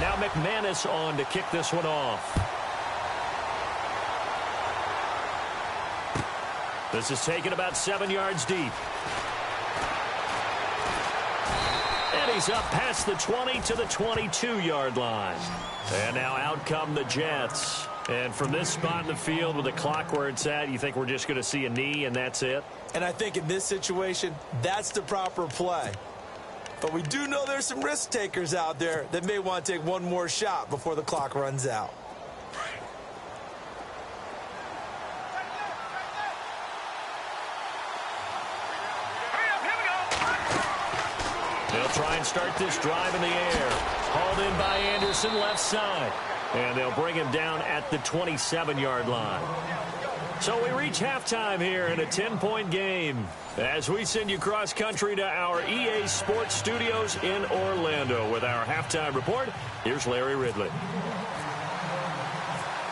Now McManus on to kick this one off. This is taken about 7 yards deep. And he's up past the 20 to the 22-yard line. And now out come the Jets. And from this spot in the field with the clock where it's at, you think we're just going to see a knee and that's it? And I think in this situation, that's the proper play. But we do know there's some risk takers out there that may want to take one more shot before the clock runs out. They'll try and start this drive in the air. Hauled in by Anderson, left side. And they'll bring him down at the 27-yard line. So we reach halftime here in a 10-point game. As we send you cross-country to our EA Sports Studios in Orlando with our halftime report, here's Larry Ridley.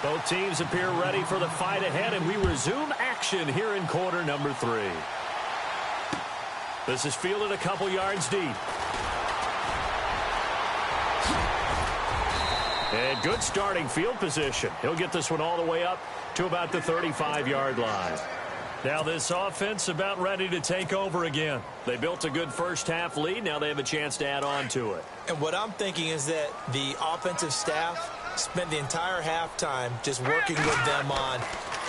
Both teams appear ready for the fight ahead, and we resume action here in quarter number 3. This is fielded a couple yards deep. And good starting field position. He'll get this one all the way up to about the 35-yard line. Now this offense about ready to take over again. They built a good first-half lead. Now they have a chance to add on to it. And what I'm thinking is that the offensive staff spent the entire halftime just working with them on,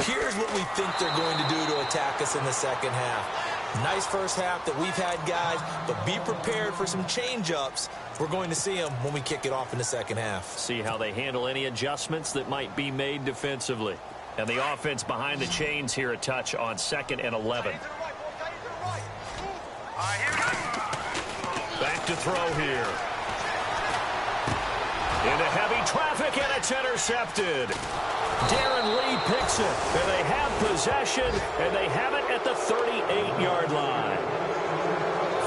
here's what we think they're going to do to attack us in the second half. Nice first half that we've had, guys, but be prepared for some change-ups. We're going to see them when we kick it off in the second half. See how they handle any adjustments that might be made defensively. And the offense behind the chains here a touch on 2nd and 11. Back to throw here. Into heavy traffic, and it's intercepted. Darren Lee picks it, and they have possession, and they have it at the 38-yard line.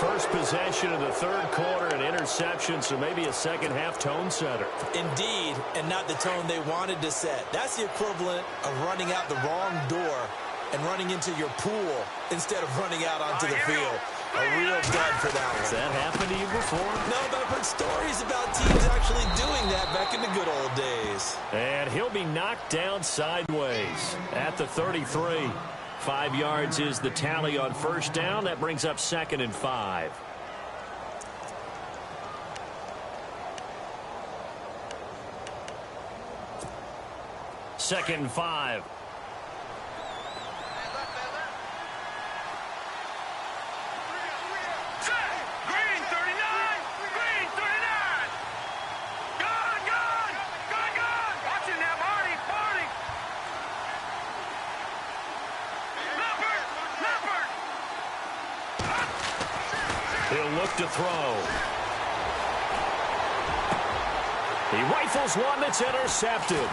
First possession of the third quarter, an interception, so maybe a second-half tone setter. Indeed, and not the tone they wanted to set. That's the equivalent of running out the wrong door and running into your pool instead of running out onto the field. A real dud for that one. Has that happened to you before? No, but I've heard stories about teams actually doing that back in the good old days. And he'll be knocked down sideways at the 33. 5 yards is the tally on first down. That brings up 2nd and 5. Second and 5. He'll look to throw. He rifles one that's intercepted.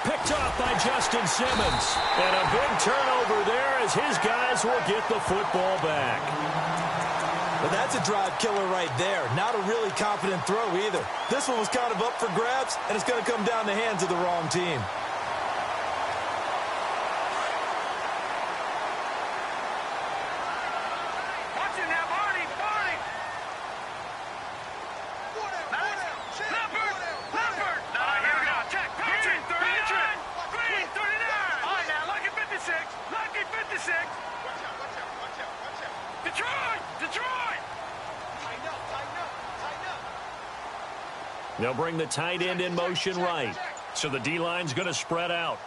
Picked off by Justin Simmons. And a big turnover there as his guys will get the football back. Well, that's a drive killer right there. Not a really confident throw either. This one was kind of up for grabs, and it's going to come down the hands of the wrong team. They'll bring the tight end in motion right. So the D-line's going to spread out.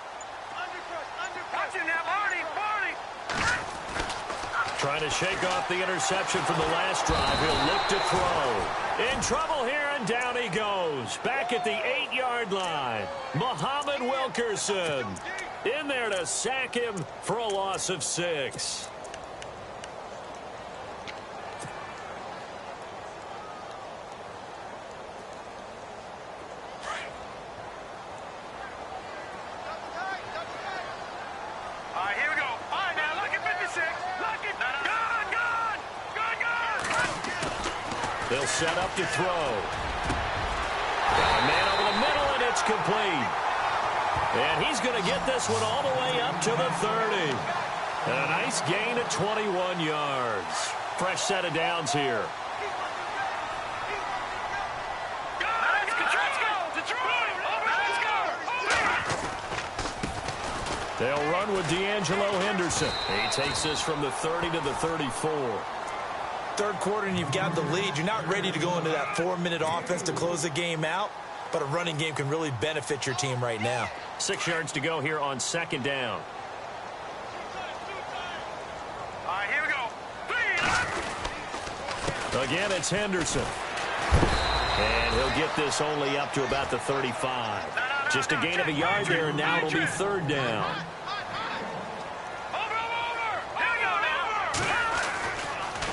Trying to shake off the interception from the last drive. He'll look to throw. In trouble here, and down he goes. Back at the 8-yard line. Muhammad Wilkerson in there to sack him for a loss of 6. They'll set up to throw. Got a man over the middle, and it's complete. And he's going to get this one all the way up to the 30. And a nice gain of 21 yards. Fresh set of downs here. Let's go! They'll run with D'Angelo Henderson. He takes this from the 30 to the 34. Third quarter and you've got the lead. You're not ready to go into that 4-minute offense to close the game out, but a running game can really benefit your team right now. 6 yards to go here on second down. All right, here we go. Again, it's Henderson. And he'll get this only up to about the 35. Just a gain of a yard there, and now it'll be third down.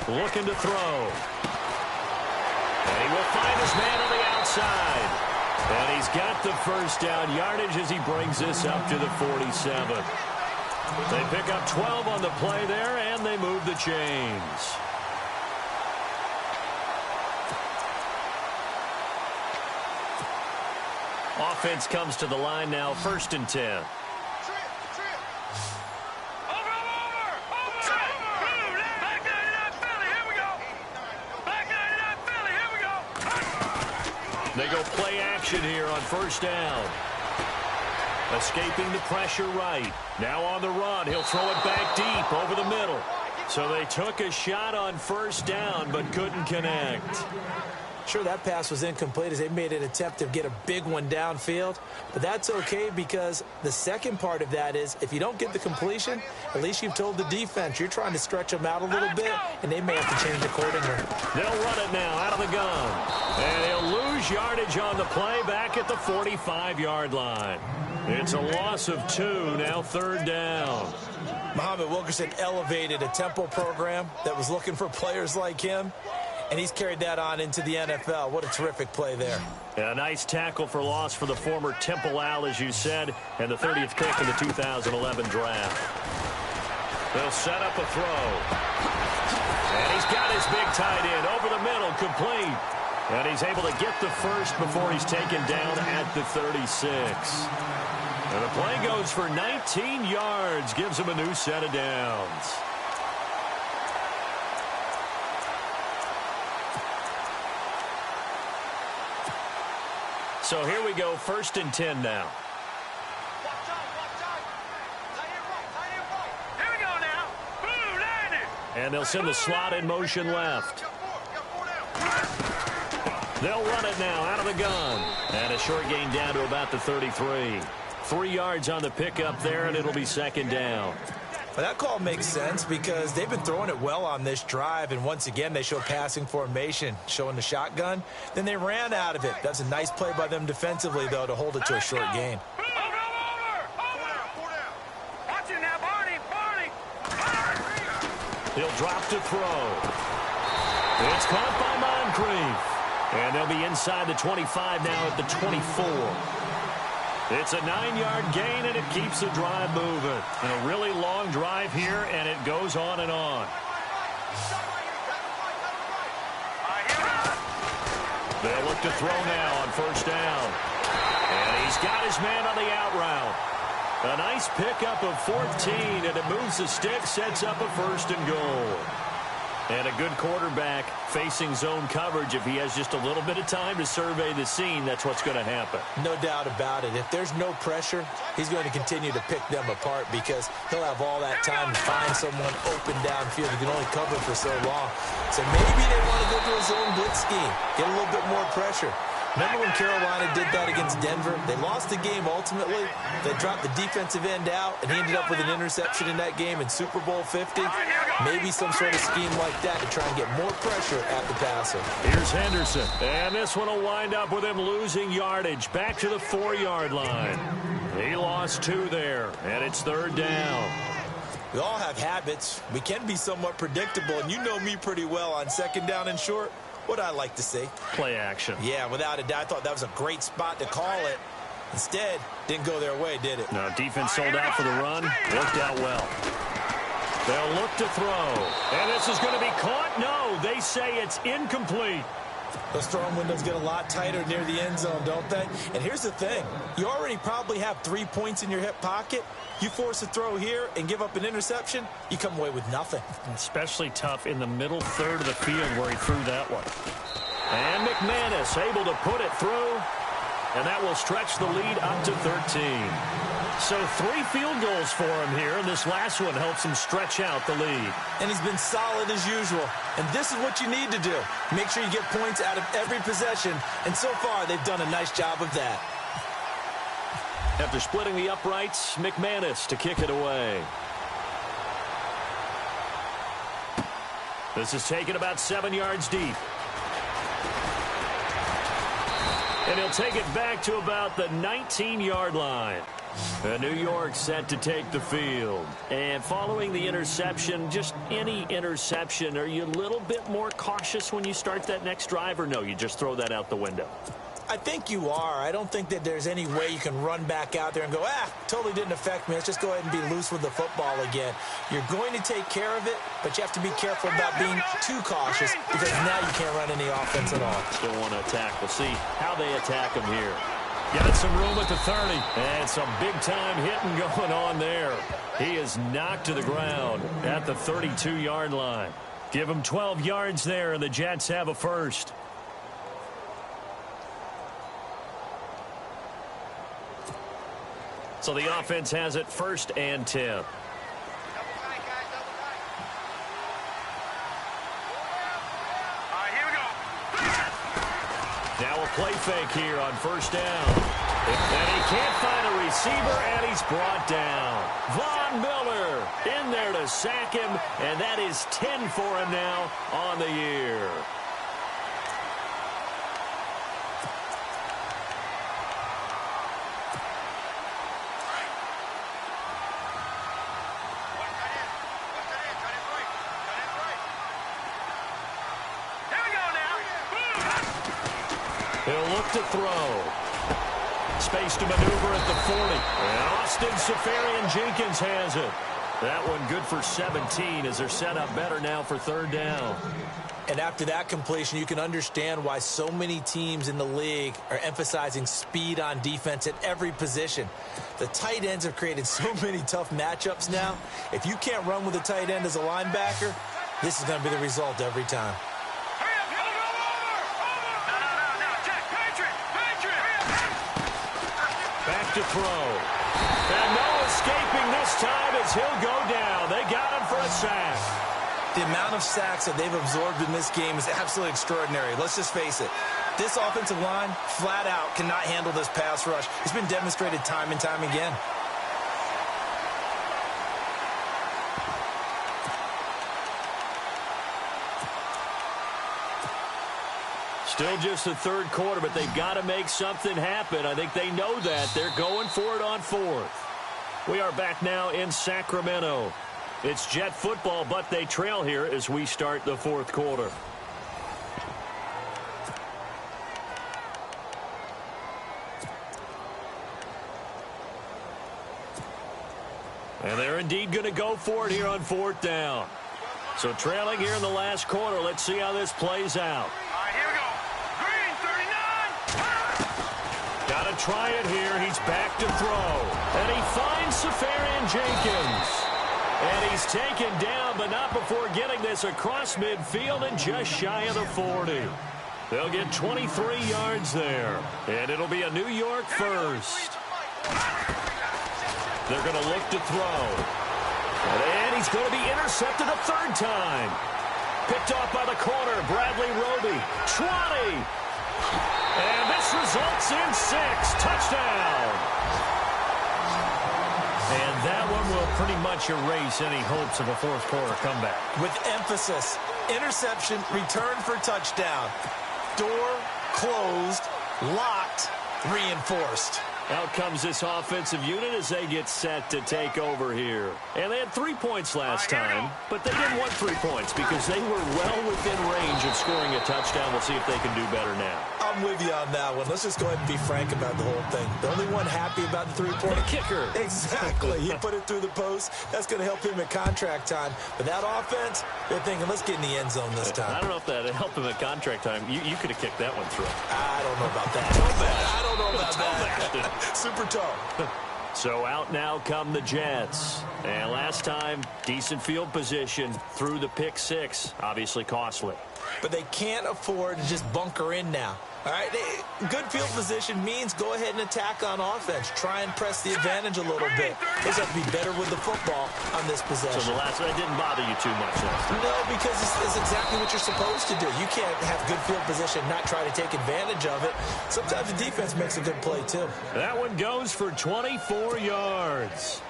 Looking to throw. And he will find his man on the outside. And he's got the first down yardage as he brings this up to the 47. They pick up 12 on the play there, and they move the chains. Offense comes to the line now, 1st and 10. They go play action here on 1st down. Escaping the pressure right. Now on the run. He'll throw it back deep over the middle. So they took a shot on 1st down but couldn't connect. Sure, that pass was incomplete as they made an attempt to get a big one downfield. But that's okay because the second part of that is if you don't get the completion, at least you've told the defense you're trying to stretch them out a little bit, and they may have to change accordingly. They'll run it now out of the gun. And he'll lose yardage on the play back at the 45-yard line. It's a loss of 2, now 3rd down. Muhammad Wilkerson elevated a tempo program that was looking for players like him, and he's carried that on into the NFL. What a terrific play there. A nice tackle for loss for the former Temple Owl, as you said, and the 30th pick in the 2011 draft. They'll set up a throw. And he's got his big tight end over the middle, complete. And he's able to get the first before he's taken down at the 36. And the play goes for 19 yards, gives him a new set of downs. So here we go, 1st and 10 now. Here we go now. Boom, landed. And they'll send the slot in motion left. They'll run it now out of the gun. And a short gain down to about the 33. 3 yards on the pickup there, and it'll be 2nd down. Well, that call makes sense because they've been throwing it well on this drive, and once again they show passing formation, showing the shotgun. Then they ran out of it. That's a nice play by them defensively, though, to hold it to a short gain. Watch it now, Barney. He'll drop to throw. It's caught by Moncrief. And they'll be inside the 25 now at the 24. It's a 9-yard gain, and it keeps the drive moving. And a really long drive here, and it goes on and on. They'll look to throw now on 1st down. And he's got his man on the out route. A nice pickup of 14, and it moves the stick, sets up a 1st and goal. And a good quarterback facing zone coverage. If he has just a little bit of time to survey the scene, that's what's going to happen. No doubt about it. If there's no pressure, he's going to continue to pick them apart because he'll have all that time to find someone open downfield. He can only cover for so long. So maybe they want to go to a zone blitz scheme, get a little bit more pressure. Remember when Carolina did that against Denver? They lost the game ultimately. They dropped the defensive end out, and he ended up with an interception in that game in Super Bowl 50. Maybe some sort of scheme like that to try and get more pressure at the passer. Here's Henderson, and this one will wind up with him losing yardage back to the 4-yard line. He lost 2 there, and it's 3rd down. We all have habits. We can be somewhat predictable, and you know me pretty well on 2nd down and short. What I like to see. Play action. Yeah, without a doubt. I thought that was a great spot to call it. Instead, didn't go their way, did it? No, defense sold out for the run. Worked out well. They'll look to throw. And this is going to be caught. No, they say it's incomplete. Those throwing windows get a lot tighter near the end zone, don't they? And here's the thing. You already probably have 3 points in your hip pocket. You force a throw here and give up an interception, you come away with nothing. Especially tough in the middle third of the field where he threw that one. And McManus able to put it through. And that will stretch the lead up to 13. So 3 field goals for him here, and this last one helps him stretch out the lead. And he's been solid as usual. And this is what you need to do. Make sure you get points out of every possession. And so far, they've done a nice job of that. After splitting the uprights, McManus to kick it away. This is taken about 7 yards deep. And he'll take it back to about the 19-yard line. New York set to take the field. And following the interception, just any interception, are you a little bit more cautious when you start that next drive, or no, you just throw that out the window? I think you are. I don't think that there's any way you can run back out there and go, totally didn't affect me. Let's just go ahead and be loose with the football again. You're going to take care of it, but you have to be careful about being too cautious because now you can't run any offense at all. Still want to attack. We'll see how they attack him here. Got some room at the 30. And some big-time hitting going on there. He is knocked to the ground at the 32-yard line. Give him 12 yards there, and the Jets have a first. So the offense has it 1st and 10. Now a play fake here on 1st down. And he can't find a receiver, and he's brought down. Von Miller in there to sack him, and that is 10 for him now on the year. He'll look to throw. Space to maneuver at the 40. And Austin Seferian-Jenkins has it. That one good for 17 as they're set up better now for 3rd down. And after that completion, you can understand why so many teams in the league are emphasizing speed on defense at every position. The tight ends have created so many tough matchups now. If you can't run with a tight end as a linebacker, this is going to be the result every time. Back to throw. And no escaping this time as he'll go down. They got him for a sack. The amount of sacks that they've absorbed in this game is absolutely extraordinary. Let's just face it. This offensive line, flat out, cannot handle this pass rush. It's been demonstrated time and time again. Still just the 3rd quarter, but they've got to make something happen. I think they know that. They're going for it on 4th. We are back now in Sacramento. It's Jet football, but they trail here as we start the 4th quarter. And they're indeed going to go for it here on 4th down. So trailing here in the last quarter. Let's see how this plays out. All right, here we go. Green, 39. Got to try it here. He's back to throw. And he finds Seferian-Jenkins. And he's taken down, but not before getting this across midfield and just shy of the 40. They'll get 23 yards there. And it'll be a New York first. They're going to look to throw. And he's going to be intercepted a 3rd time. Picked off by the corner, Bradley Roby. 20. And this results in 6. Touchdown. And that one will pretty much erase any hopes of a 4th quarter comeback. With emphasis, interception, return for touchdown. Door closed, locked, reinforced. Out comes this offensive unit as they get set to take over here. And they had 3 points last time, but they didn't want 3 points because they were well within range of scoring a touchdown. We'll see if they can do better now. I'm with you on that one. Let's just go ahead and be frank about the whole thing. The only one happy about the 3-point. The kicker. Exactly. He put it through the post. That's going to help him at contract time. But that offense, they're thinking, let's get in the end zone this time. I don't know if that helped him at contract time. You could have kicked that one through. I don't know about that. I don't know about that. Super tough. So out now come the Jets. And last time, decent field position through the pick 6. Obviously costly. But they can't afford to just bunker in now. All right, good field position means go ahead and attack on offense. Try and press the advantage a little bit. They just have to be better with the football on this possession. So the last one didn't bother you too much last time? No, because it's exactly what you're supposed to do. You can't have good field position, not try to take advantage of it. Sometimes the defense makes a good play, too. That one goes for 24 yards.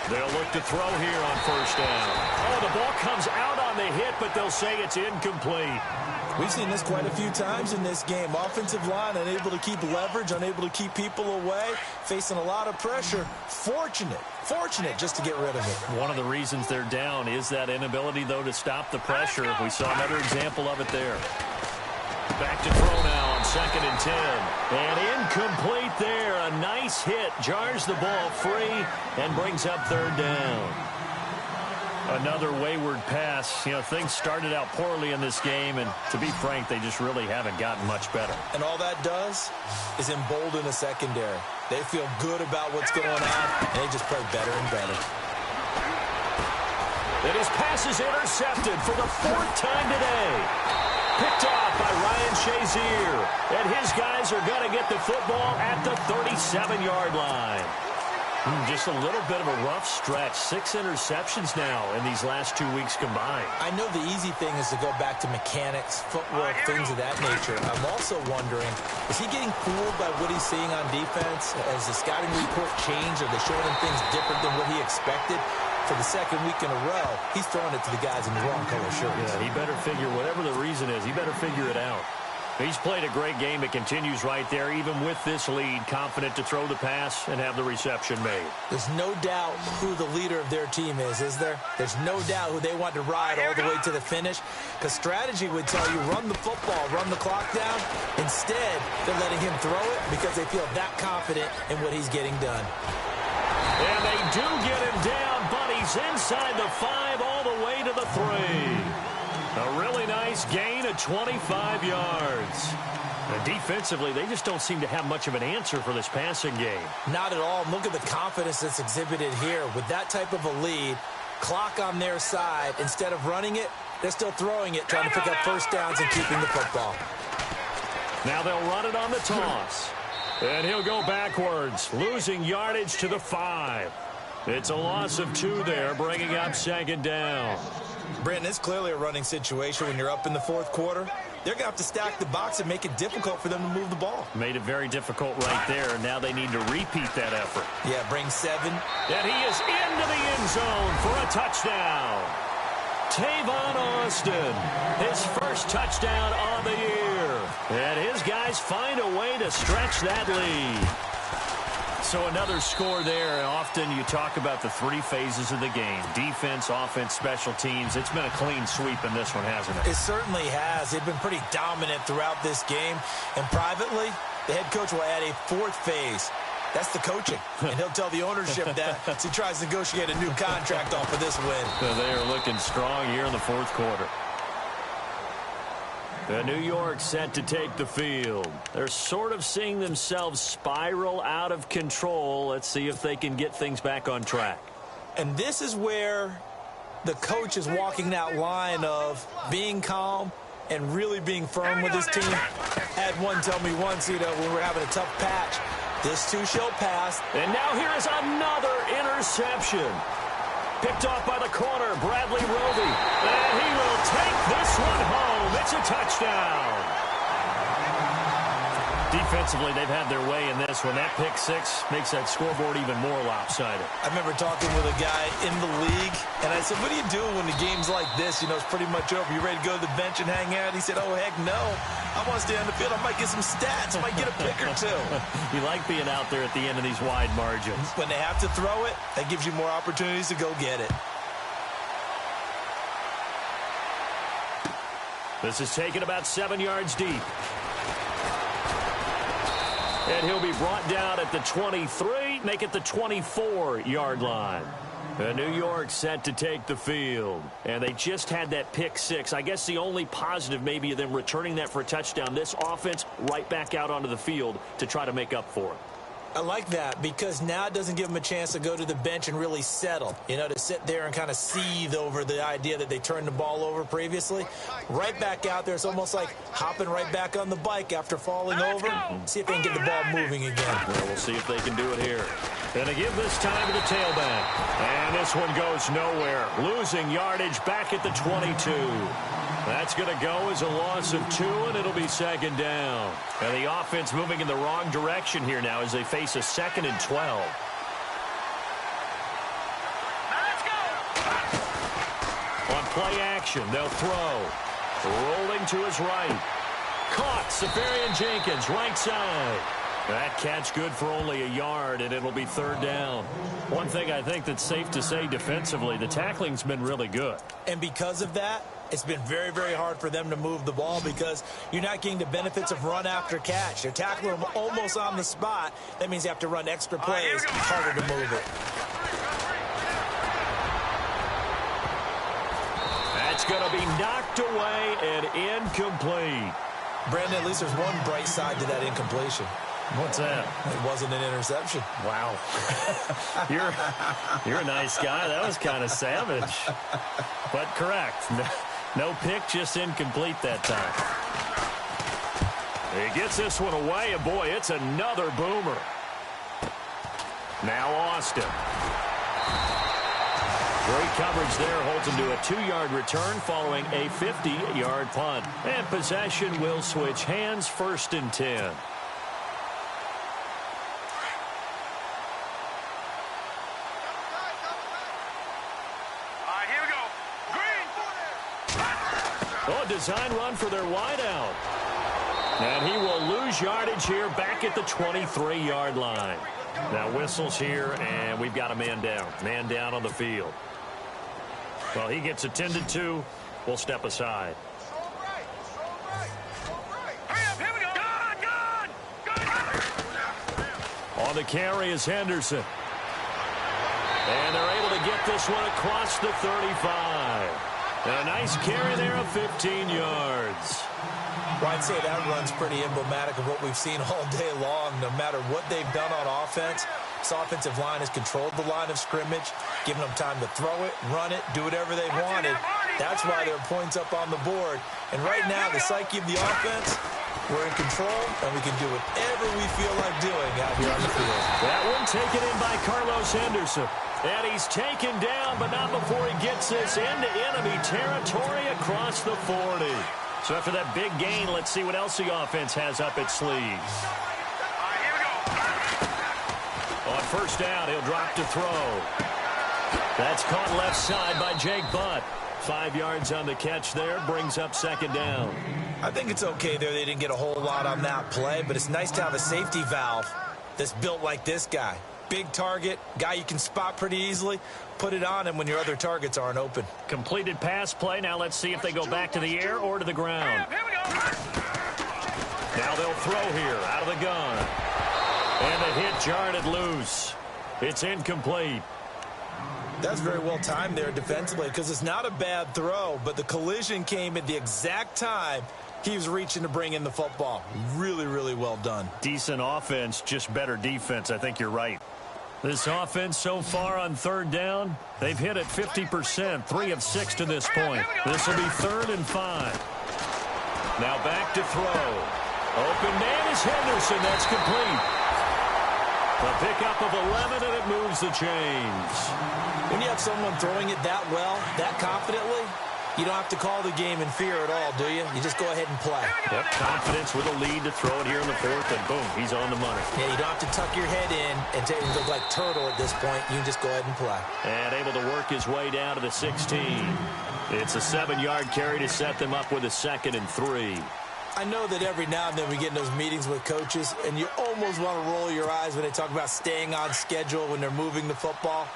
They'll look to throw here on first down. Oh, the ball comes out on the hit, but they'll say it's incomplete. We've seen this quite a few times in this game. Offensive line unable to keep leverage, unable to keep people away, facing a lot of pressure. Fortunate just to get rid of it. One of the reasons they're down is that inability, though, to stop the pressure. We saw another example of it there. Back to throw now on 2nd and 10. And incomplete there. A nice hit. Jars the ball free and brings up 3rd down. Another wayward pass. You know, things started out poorly in this game, and to be frank, they just really haven't gotten much better. And all that does is embolden the secondary. They feel good about what's going on, and they just play better and better. And his pass is intercepted for the 4th time today. Picked off by Ryan Shazier. And his guys are going to get the football at the 37-yard line. Just a little bit of a rough stretch. 6 interceptions now in these last 2 weeks combined. I know the easy thing is to go back to mechanics, footwork, things of that nature. I'm also wondering, is he getting fooled by what he's seeing on defense? Has the scouting report changed? Are they showing him things different than what he expected? For the 2nd week in a row, he's throwing it to the guys in the wrong color shirts. Yeah, he better figure, whatever the reason is, he better figure it out. He's played a great game. It continues right there, even with this lead, confident to throw the pass and have the reception made. There's no doubt who the leader of their team is there? There's no doubt who they want to ride all the way to the finish, because strategy would tell you run the football, run the clock down. Instead, they're letting him throw it because they feel that confident in what he's getting done. And they do get him down, but he's inside the 5 all the way to the 3. A really nice gain of 25 yards. And defensively, they just don't seem to have much of an answer for this passing game. Not at all. Look at the confidence that's exhibited here. With that type of a lead, clock on their side, instead of running it, they're still throwing it, trying to pick up first downs and keeping the football. Now they'll run it on the toss. And he'll go backwards, losing yardage to the 5. It's a loss of 2 there, bringing up 2nd down. Brandon, it's clearly a running situation when you're up in the 4th quarter. They're going to have to stack the box and make it difficult for them to move the ball. Made it very difficult right there. Now they need to repeat that effort. Yeah, bring 7. And he is into the end zone for a touchdown. Tavon Austin, his first touchdown on the year. And his guys find a way to stretch that lead. So another score there. Often you talk about the 3 phases of the game. Defense, offense, special teams. It's been a clean sweep in this one, hasn't it? It certainly has. They've been pretty dominant throughout this game. And privately, the head coach will add a 4th phase. That's the coaching. And he'll tell the ownership that as he tries to negotiate a new contract off of this win. So they are looking strong here in the 4th quarter. The New York set to take the field. They're sort of seeing themselves spiral out of control. Let's see if they can get things back on track. And this is where the coach is walking that line of being calm and really being firm with his team. Had one tell me once, when we're having a tough patch, this too shall pass. And now here is another interception. Picked off by the corner, Bradley Roby. And he will take this one home. It's a touchdown. Defensively, they've had their way in this one. That pick 6 makes that scoreboard even more lopsided. I remember talking with a guy in the league, and I said, what do you do when the game's like this? It's pretty much over. You ready to go to the bench and hang out? He said, oh, heck no. I want to stay on the field. I might get some stats. I might get a pick or 2. You like being out there at the end of these wide margins. When they have to throw it, that gives you more opportunities to go get it. This is taken about 7 yards deep. And he'll be brought down at the 23, make it the 24-yard line. New York set to take the field. And they just had that pick six. I guess the only positive maybe of them returning that for a touchdown. This offense right back out onto the field to try to make up for it. I like that because now it doesn't give them a chance to go to the bench and really settle, to sit there and kind of seethe over the idea that they turned the ball over previously. Right back out there, it's almost like hopping right back on the bike after falling over. See if they can get the ball moving again. Well, we'll see if they can do it here. And they give this time to the tailback. And this one goes nowhere. Losing yardage back at the 22. That's going to go as a loss of 2, and it'll be second down. And the offense moving in the wrong direction here now as they face a 2nd and 12. Let's go. On play action, they'll throw. Rolling to his right. Caught, Safarian Jenkins, right side. That catch good for only a yard, and it'll be 3rd down. One thing I think that's safe to say defensively, the tackling's been really good. And because of that, it's been very, very hard for them to move the ball because you're not getting the benefits of run after catch. They're tackling them almost on the spot. That means you have to run extra plays. Harder to move it. That's going to be knocked away and incomplete. Brandon, at least there's one bright side to that incompletion. What's that? It wasn't an interception. Wow. You're a nice guy. That was kind of savage. But correct. No pick, just incomplete that time. He gets this one away, and boy, it's another boomer. Now Austin. Great coverage there, holds him to a 2-yard return following a 50-yard punt. And possession will switch hands, 1st and 10. Here we go. Green. Oh, design run for their wideout. And he will lose yardage here back at the 23-yard line. Now whistles here, and we've got a man down. Man down on the field. Well, he gets attended to. We'll step aside. Hurry up, here we go. Gone. On the carry is Henderson. And they're able to get this one across the 35. And a nice carry there of 15 yards. Well, I'd say that run's pretty emblematic of what we've seen all day long. No matter what they've done on offense, this offensive line has controlled the line of scrimmage, given them time to throw it, run it, do whatever they wanted. That's why there are points up on the board. And right now, the psyche of the offense, we're in control, and we can do whatever we feel like doing out here on the field. That one taken in by Carlos Henderson. And he's taken down, but not before he gets this into enemy territory across the 40. So after that big gain, let's see what else the offense has up its sleeves. Here we go. On 1st down, he'll drop to throw. That's caught left side by Jake Butt. 5 yards on the catch there, brings up 2nd down. I think it's okay there. They didn't get a whole lot on that play, but it's nice to have a safety valve that's built like this guy. Big target, guy you can spot pretty easily. Put it on him when your other targets aren't open. Completed pass play. Now let's see if they go back to the air or to the ground. Here we go. Now they'll throw here out of the gun. And the hit jarred it loose. It's incomplete. That's very well timed there defensively because it's not a bad throw, but the collision came at the exact time he was reaching to bring in the football. Really, really well done. Decent offense, just better defense. I think you're right. This offense so far on 3rd down, they've hit it 50%, 3 of 6 to this point. This will be 3rd and 5. Now back to throw. Open man is Henderson. That's complete. The pickup of 11, and it moves the chains. When you have someone throwing it that well, that confidently, you don't have to call the game in fear at all, do you? You just go ahead and play. Yep, confidence with a lead to throw it here in the 4th, and boom, he's on the money. Yeah, you don't have to tuck your head in and look like turtle at this point. You can just go ahead and play. And able to work his way down to the 16. It's a 7-yard carry to set them up with a 2nd and 3. I know that every now and then we get in those meetings with coaches, and you almost want to roll your eyes when they talk about staying on schedule when they're moving the football.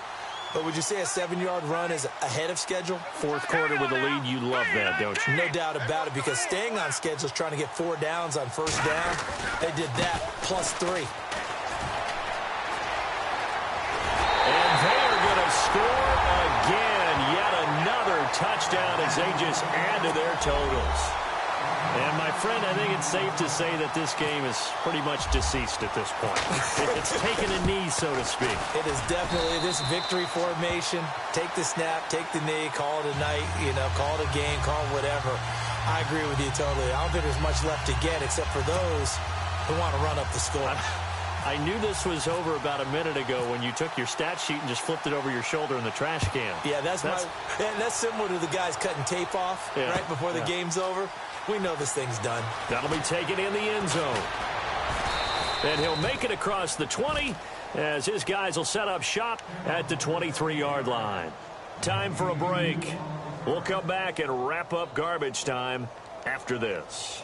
But would you say a 7-yard run is ahead of schedule? 4th quarter with a lead, you love that, don't you? No doubt about it, because staying on schedule is trying to get 4 downs on 1st down. They did that, +3. And they are going to score touchdown as they just add to their totals. And, my friend, I think it's safe to say that this game is pretty much deceased at this point. It's taken a knee, so to speak. It is definitely this victory formation. Take the snap, take the knee, call it a night, call it a game, call it whatever. I agree with you totally. I don't think there's much left to get except for those who want to run up the score. I knew this was over about a minute ago when you took your stat sheet and just flipped it over your shoulder in the trash can. Yeah, that's similar to the guys cutting tape off right before the game's over. We know this thing's done. That'll be taken in the end zone. And he'll make it across the 20 as his guys will set up shop at the 23-yard line. Time for a break. We'll come back and wrap up garbage time after this.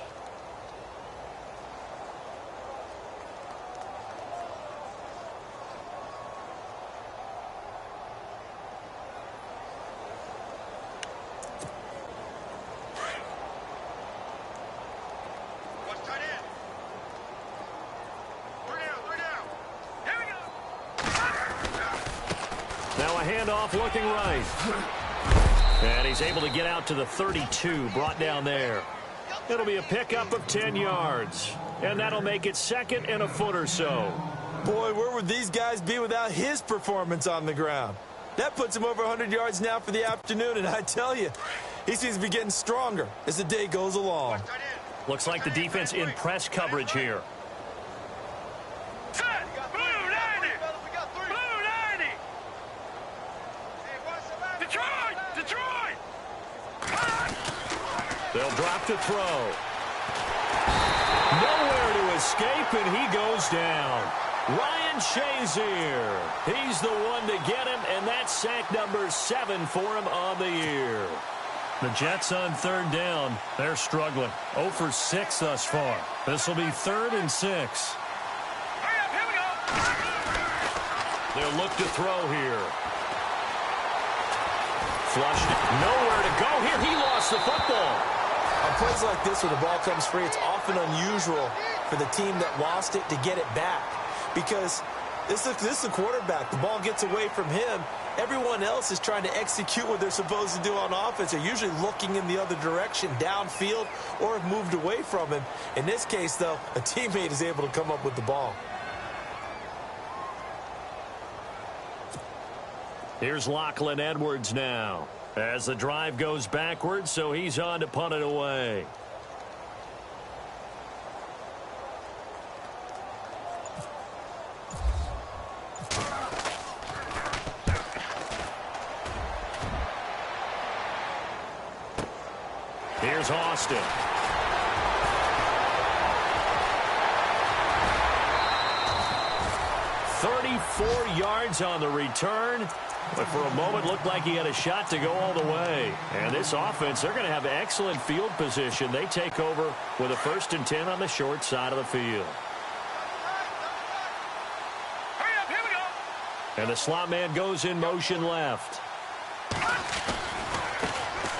Handoff looking right. And he's able to get out to the 32, brought down there. It'll be a pickup of 10 yards. And that'll make it second and a foot or so. Boy, where would these guys be without his performance on the ground? That puts him over 100 yards now for the afternoon, and I tell you, he seems to be getting stronger as the day goes along. Looks like the defense in press coverage here. They'll drop to throw. Nowhere to escape, and he goes down. Ryan Shazier. He's the one to get him, and that's sack number 7 for him on the year. The Jets on third down. They're struggling. 0 for 6 thus far. This will be 3rd and 6. Hurry up, here we go. They'll look to throw here. Flushed. Nowhere to go here. He lost the football. On plays like this where the ball comes free, it's often unusual for the team that lost it to get it back. Because this is the quarterback. The ball gets away from him. Everyone else is trying to execute what they're supposed to do on offense. They're usually looking in the other direction, downfield, or have moved away from him. In this case, though, a teammate is able to come up with the ball. Here's Lachlan Edwards now. As the drive goes backwards, so he's on to punt it away. Here's Austin. "34 yards on the return. But for a moment, looked like he had a shot to go all the way. And this offense, they're going to have excellent field position. They take over with a 1st and 10 on the short side of the field. Hurry up, here we go. And the slot man goes in motion left.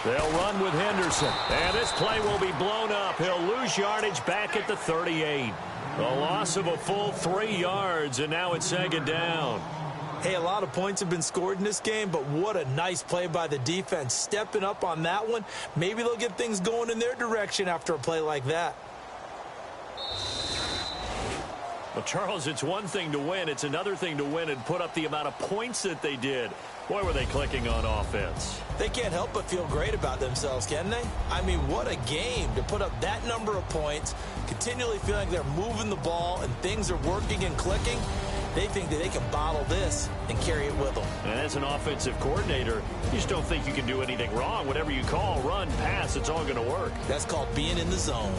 They'll run with Henderson. And this play will be blown up. He'll lose yardage back at the 38. A loss of a full 3 yards, and now it's 2nd down. Hey, a lot of points have been scored in this game, but what a nice play by the defense. Stepping up on that one, maybe they'll get things going in their direction after a play like that. Well, Charles, it's one thing to win. It's another thing to win and put up the amount of points that they did. Boy, were they clicking on offense. They can't help but feel great about themselves, can they? I mean, what a game to put up that number of points, continually feeling like they're moving the ball and things are working and clicking. They think that they can bottle this and carry it with them. And as an offensive coordinator, you just don't think you can do anything wrong. Whatever you call, run, pass, it's all going to work. That's called being in the zone.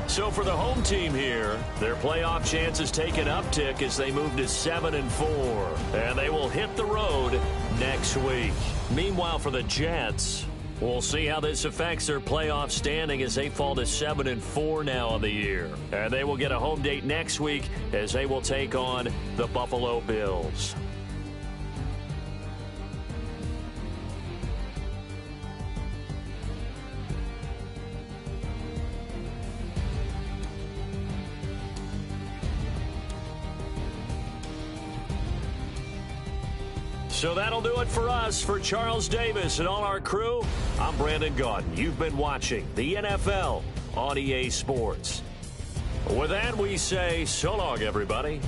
So for the home team here, their playoff chances take an uptick as they move to 7-4. And they will hit the road next week. Meanwhile, for the Jets, we'll see how this affects their playoff standing as they fall to 7-4 now on the year. And they will get a home date next week as they will take on the Buffalo Bills. So that'll do it for us. For Charles Davis and all our crew, I'm Brandon Gaudin. You've been watching the NFL on EA Sports. With that, we say so long, everybody.